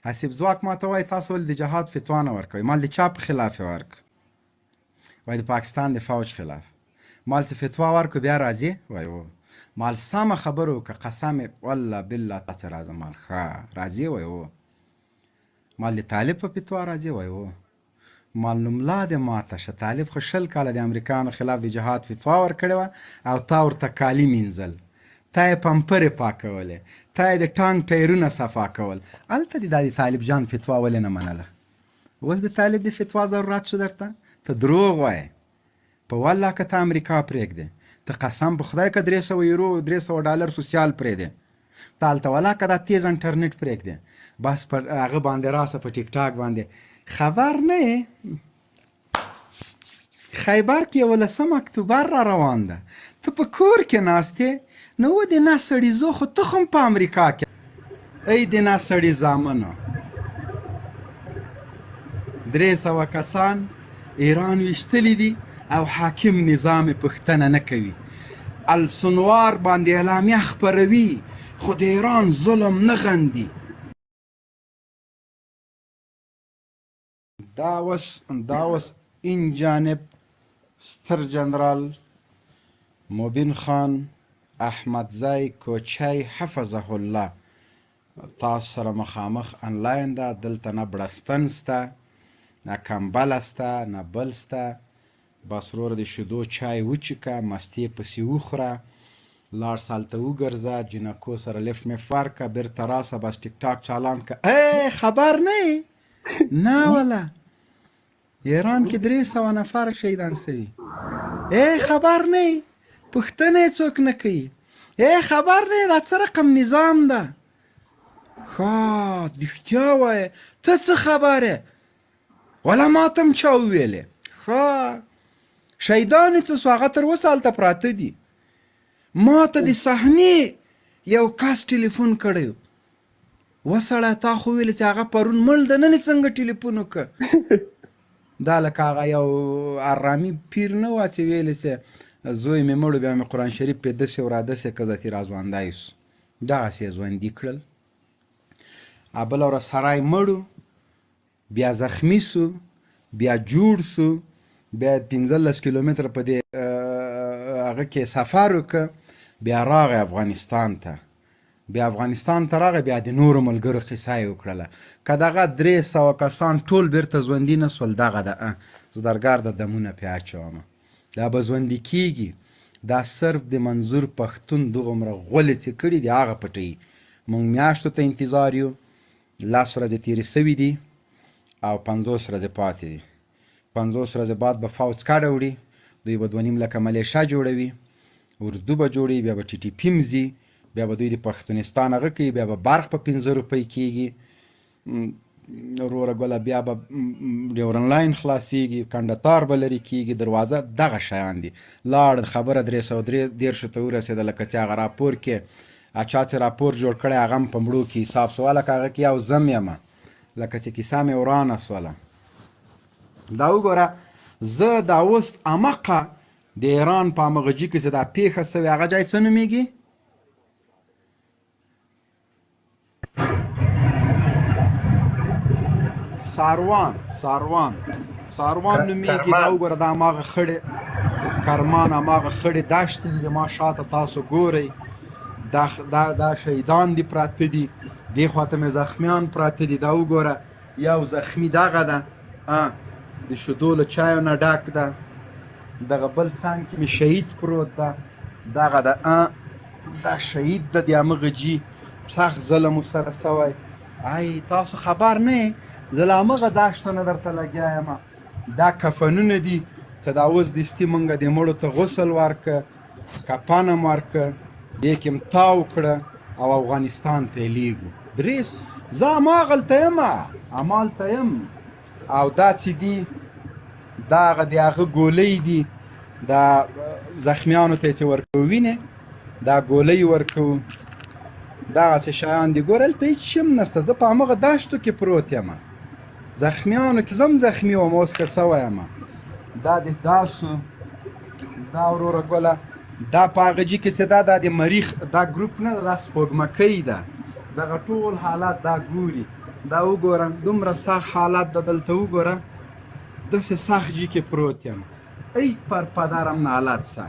حسیب ځواک ما ته وایي تاسو ولې د جهاد فتوا نه ورکوئ؟ مال د چا په خلاف یې ورکړه؟ وایي د پاکستان د فوج خلاف. مال چې فتوا ورکړو بیا راځي؟ وایي و. مال سمه خبره وکړه، قسم والله بالله تا څه راځه. مال ښه راځي؟ وایي و. مال د طالب په فتوا راځي؟ وایي و. مال نو ملا دې ماته شه، طالب خو 20 کاله د امریکانو خلاف د جهاد فتوا ورکړې وه او تا ورته کالي مینځل، تا یې پمپرې پاکولې، تا یې د ټانک ټایرونه صفا کول. هلته دې دا د طالب جان فتوا ولې نه منله؟ اوس د طالب د فتوا ضرورت شو درته؟ ته دروغ وایې. په والله که ته امریکا پرېږدې، ته قسم په خدای که 300 یورو 300 ډالر سوسیال پرېږدې، ته هلته والله که دا تیز انټرنټ پرېږدې، بس پر هغه باندې راسه په ټیک ټاک باندې خبر نه یې. خیبر کې 11 اکتوبر را روان ده، ته په کور کې ناستې، نو و دې نه سړي زو خو ته خو هم په امریکا کې. ای دې نه سړي زامنو، 300 کسان ایران ویشتلی دي او حاکم نظام پښتنه نه کوي، السنوار باندې اعلامیه خپروي خو د ایران ظلم نه غندي. دا اوس این جانب ستر جنرال مبین خان احمدزی کوچی حفظه الله تاسو سره مخامخ انلاین ده. دلته نه بړستن سته، نه کمبل سته، نه بل سته. بس وروره د شیدو چای وچیکه، مستې پسې وخوره، لاړ سالته وګرځه، جینکو سره لف مف ورکه، بیرته راسه، بس ټیک ټاک چالان که. ای خبر نه یې؟ نه وله ایران کې 300 نفر شهیدان سوي. ای خبر نه یې؟ پوښتنه یې څوک نه کوي. ای خبر نه یې؟ دا څه رقم نظام ده؟ ښه رښتیا وایې، ته څه خبرې؟ وله ما ته هم چا وویلې. ښه شهیدان یې څه سو؟ هغه تر اوسه هلته پراته دي. ما ته د صحنې یو کس ټلیفون کړی و سړی تا خو ویلې چې هغه پرون مړ ده، نن یې څنګه ټلیفون وکړه؟ دا لکه هغه یو ارامي پیر نه وه چې ویلې چې زوی مې مړ بیا مې قرآن شریف پې دسې و رادسې که زه ترې راژوندی سو، دغسې یې ژوندي کړل. بله ورځ سړی مړ بیا زخمی سو، بیا جوړ سو، بیا 15 کیلومتره په دې هغه کې سفر وکړه، بیا راغی افغانستان ته. بیا افغانستان ته راغی، بیا د نورو ملګرو قصه یې وکړله. که دغه 300 کسان ټول بیرته ژوندي نه سول، دغه ده زدرګر د دمونه پې اچومه، دا به ژوندي کېږي. دا صرف د منظور پښتون دغومره غولې چې کړي دي هغه پټوي. موږ میاشتو ته انتظار یو، 10 ورځې تېرې سوي دي او 50 ورځې پاتې دي. 50 ورځې بعد به فوج کډه وړي، دوی به 2.5 لکه ملیشه جوړوي، اردو به جوړوي، بیا به ټي ټي پي ځي، بیا به دوی د پښتونستان هغه کوي، بیا به برق په 5 روپۍ کېږي وروره ګله، بیا به ډیورن لاین خلاصېږي، کنډتار به لرې کېږي، دروازه دغه شیان دي. لاړ خبره 313 ته ورسېده، لکه چې هغه راپور کې چا چې راپور جوړ کړی هغه هم په مړو کې حساب سو، لکه هغه کې یو زم یمه، لکه چې کیسه مې ورانه سوله. دا وګوره، زه دا اوس امقه د ایران په امغجي کې چې دا پیښه سوې هغه ځای څه نومېږي؟ ساروان نومېږي. دا وګوره، دا هماغه خړې کرمان، هماغه خړې دښتې دي، ما شاته تاسو ګورئ، دا شهیدان دي پراته دي، دې خواته مې زخمیان پراته دي. دا وګوره، یو زخمي دغه ده د شیدو له چایو نه ډک ده، دغه بل څنګ کې مې شهید پروت ده، دغه ده دا شهید ده د همغه جي، سخت ظلم ورسره سوی. ای تاسو خبر نه یې؟ زه له همغه دښتو نه درته لګیا یم. دا کفنونه دي چې دا اوس دستي مونږ د مړو ته غسل ورکړه، کفن هم ورکړه، دې کې هم تاو کړه او افغانستان ته یې لیږو. زه هماغلته یم، همالته یم. او دا چې دي دا هغه د هغه ګولۍ دي، دا زخمیانو ته یې چې ورکوو وینې، دا ګولۍ ورکوو، دغسې شیان دي. ګوره هلته هېڅ شي هم نشته، زه په همغه دښتو کې پروت یم، زخمیانو کې زه هم زخمي وم، اوس که سوی یم. دا د داسو دا وروره ګوله، دا په هغه جي کې چې دا د مریخ دا ګروپ نه ده، دا سپوږمکۍ ده، دغه ټول حالات دا ګوري. دا وګوره دومره سخت حالت د دلته وګوره داسې سخت جي کې پروت یم ای پر پدرم نالت سه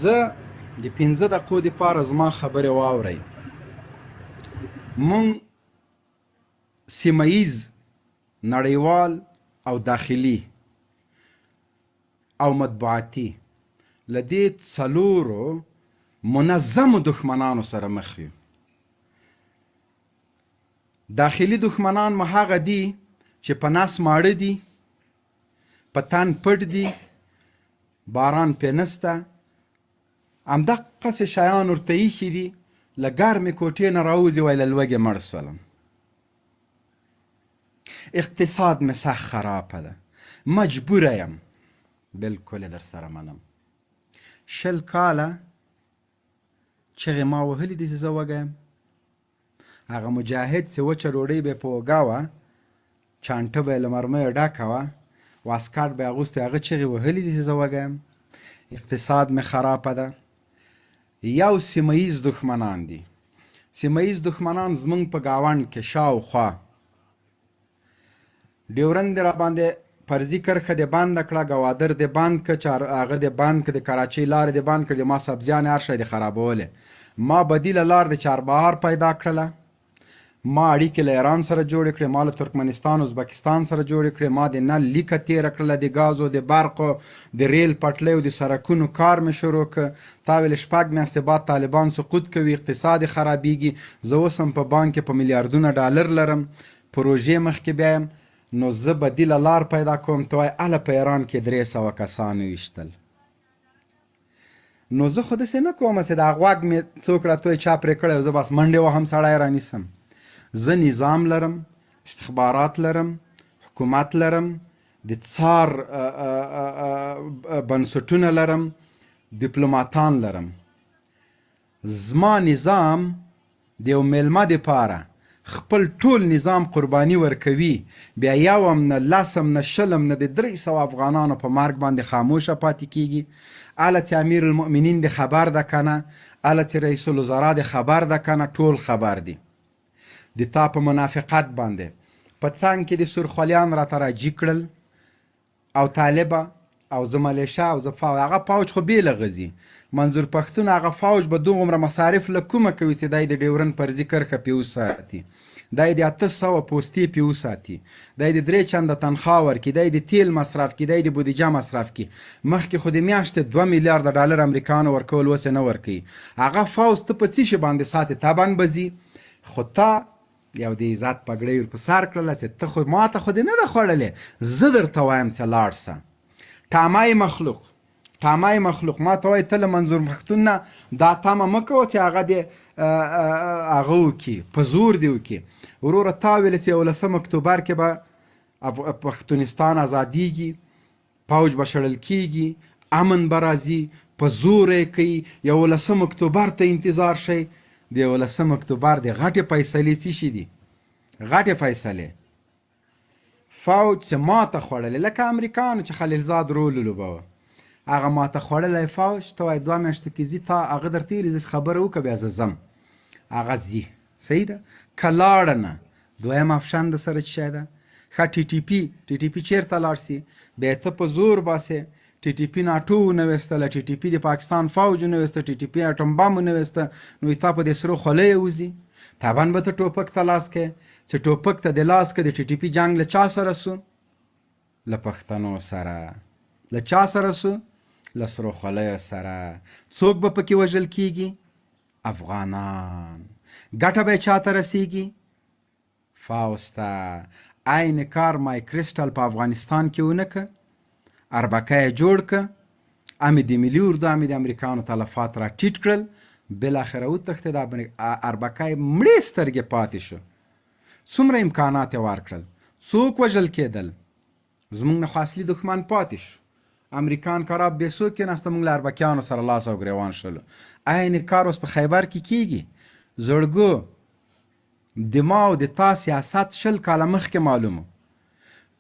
زه د 15 دقیقو دپاره زما خبرې واورئ مونږ سیمه ییز نړیوال او داخلي او مطبوعاتي له دې څلورو منظمو دښمنانو سره مخ یو داخلي دښمنان مو هغه دي چې په نس ماړه دي په تن پټ دي باران پې نسته همدقسې شیان ورته ایښي دي له ګرمې کوټې نه راوځي وایي له لوږې مړ سولم اقتصاد مې سخت خرابه ده مجبوره یم بلکل در سره منم 20 کاله چغې ما وهلي دي چې زه وږی یم هغه مجاهد چې وچه ډوډۍ به یې په اوږه وه چانټه به یې له مرمیو ډکه وه واسکټ به یې اغوستی هغه چغې وهلي دي چې زه وږی یم اقتصاد مې خرابه ده یو سیمه ییز دښمنان دي سیمه ییز دښمنان زمونږ په ګاونډ کې شاوخوا ډیورنډ دې را باندې فرضي کرښه دې بنده کړه ګوادر دې بند کړه هغه دې بند کړه د کراچۍ لارې دې بند کړه د ما سبزیانې هر شی دې خرابولې ما بدیله لار د چاربهار پیدا کړله ما اړیکې له ایران سره جوړې کړې ما له ترکمنستان ازبکستان سره جوړې کړې ما د نل لیکه تېره کړله د ګازو د برقو د ریل پټلیو د سړکونو کار مې شروع کړ تا ویل 6 میاشتې بعد طالبان سقوط کوي اقتصاد خرابیږي زه اوس هم په بانک کې په میلیاردونه ډالر لرم پروژې مخکې بیایم نو زه بدیله لار پیدا کوم ته وایي هله په ایران کې 300 کسان وویشتل نو زه خو داسې نه کوم چې دا غوږ مې څوک راتوی چا پرې کړی زه بس منډې وهم سړی رانیسم زه نظام لرم استخبارات لرم حکومت لرم د څار بنسټونه لرم دیپلوماتان لرم زما نظام د یو میلمه دپاره خپل ټول نظام قرباني ورکوي بیا یوم نه لسم نه شلم نه د 300 افغانانو په مرګ باندې خاموشه پاتې کیږي اله چې امیر المؤمنین د خبر ده کنه اله چې رئیس الوزرا د خبر ده کنه ټول خبر دي د تا په منافقت باندې په څنګ کې د سرخولیان راته راجي کړل او طالبه او زه ملیشه او زه فوج هغه فوج خو بیله غځي منظور پښتون هغه فوج به دومره مصارف له کومه کوي چې دی د ډیورنډ فرضي کرښه پې وساتي دی د 800 پوستې پې وساتي دی د 3 چنده تنخواه ورکړي دی د تیل مصرف کړي دی د بودیجه مصرف کړي مخکې خو د میاشتې 2 میلیارده ډالر امریکانو ورکول اوس یې نه ورکوي هغه فوج ته په څه شي باندې ساتي طبعا به ځي خو تا یو د عزت پګړۍ ور په سر کړله چې ته خو ما ته خو دې نه ده خوړلې زه درته وایم چې لاړ شه ټامای مخلوق ما ته وایي ته له منظور پښتون نه دا تمه مه کوه چې هغه دې هغه وکړي په زور دې وکړي وروره تا ویله چې 11 اکتوبر کې به پښتونستان ازادیږي پوج به شړل کیږي امن به راځي په زور یې کوي 11 اکتوبر ته انتظار شئ د 11 اکتوبر د غټې فیصلې څه شي دي غټې فیصلې فوج چې ماته خوړلې لکه امریکانو چې خلیلزاد رول لوبوه هغه ماته خوړلی فوج ته وایي 2 میاشتو کې ځي تا هغه درته ویلي زه خبره وکړه بیا زه ځم هغه ځي صحیح ده که لاړه نه دویم افشن د سره څه شی ده ښه ټي ټي پي چېرته لاړ سي بیا ته په زور باسې ټي ټي پي ناټو ونویستله ټي ټي پي د پاکستان فوج ونویسته ټي ټي پي اټم بم ونویسته نو تا په دې سرو خولیه وځي طبعا به ته ټوپک ته لاس کې چې ټوپک ته د لاس کې د ټي ټي پي جنګ له چا سره سو له پښتنو سره له چا سره سو له سرو خولیو سره څوک به پکې وژل کیږي افغانان ګټه به چاته رسیږي فاوسته عین کار مای کرسټل په افغانستان کې ونه که اربکه یې جوړ که امې د ملي اردو امې د امریکانو تلفات را ټیټ کړل بالاخره وتښتېد اربکه یې مړې سترګې پاتې شو څومره امکانات یې ورکړل څوک وژل کېدل زموږ نه خو اصلي دښمن پاتې شو امریکان کراب بیسو کې نسته موږ له اربکیانو سره لاس او ګریوان شلو عین کار اوس په خیبر کې کیږي زړګو د ما او د تا سیاست 20 کاله مخکې معلومه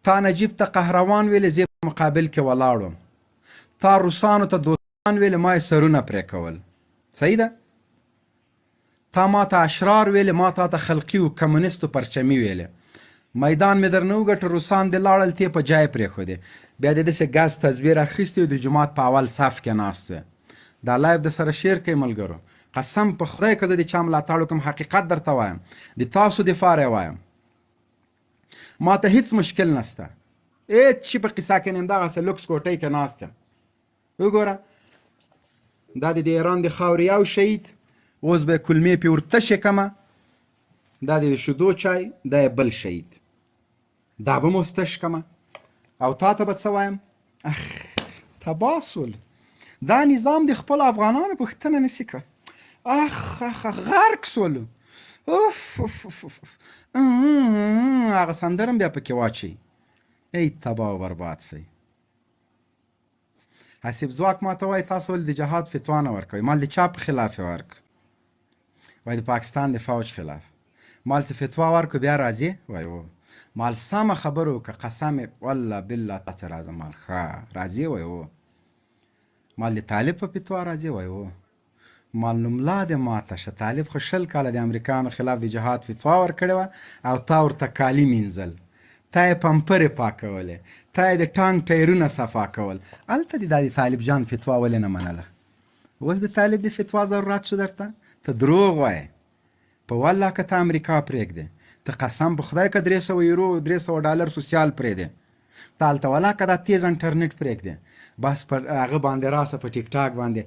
تا نجیب ته قهروان ویلې زه په مقابل کې ولاړم تا روسانو ته دوستان ویلې ما یې سرونه پرې کول صحیح ده تا ما ته اشرار ویلې، ما تا ته خلقي و کمونیستو پرچمي ویلې. میدان مې درنه وګټه، روسان دې لاړل، تی په جای پرېښودې. بیا دې داسې ګاز تصویر اخیستې و، د جومات په اول صف کې ناست وې. دا لایف د سره شیر کوي ملګرو. قسم په خدای که زه د چا ملاتړ وکړم، حقیقت درته وایم، د تاسو دفاع وایم، ما ته هیڅ مشکل نشته. هیڅ شي په قصه کې نه یم، دغسې لوکس کوټۍ کې ناست یم. وګوره دا د ایران د خاورې یو شهید، اوس به یې کلمې پې ورتشې کمه، دا د شیدو چای، دا یې بل شهید، دا به م اوس تش کمه. او تا ته به څه وایم؟ اخ تباه سول. دا نظام د خپل افغانانو پوښتنه نسي کوه. اخ اخ غرق سولو. اوف اوف اوف هغه سندره هم بیا پکې واچوي. ای تباه و برباد سی. حسیب ځواک ما ته وایي تاسو ولې د جهاد فتوا نه ورکوئ؟ مال د چا په خلاف یې ورکړو؟ وایي د پاکستان د فوج خلاف. مال څه فتوا ورکړو بیا راځي؟ وایي و. مال سمه خبره وکړه، قسم والله بالله تا څه راځه. مال ښه راځي؟ وایي و. مال د طالب په فتوا راځي؟ وایي و. مال نو ملا دې ماته شه، طالب خو 20 کاله د امریکانو خلاف د جهاد فتوا ورکړې وه، او تا ورته کالي مینځل، تا یې پمپرې پاکولې، تا یې د ټانک ټایرونه صفا کول. هلته دې دا د طالب جان فتوا ولې نه منله؟ اوس د طالب د فتوا ضرورت شو درته؟ ته دروغ وایې. په والله که ته امریکا پرېږدې، ته قسم په خدای که 300 یورو 300 ډالر سوسیال پرېږدې، ته هلته والله که دا تیز انټرنټ پرېږدې، بس پر هغه باندې راسه، په ټیک ټاک باندې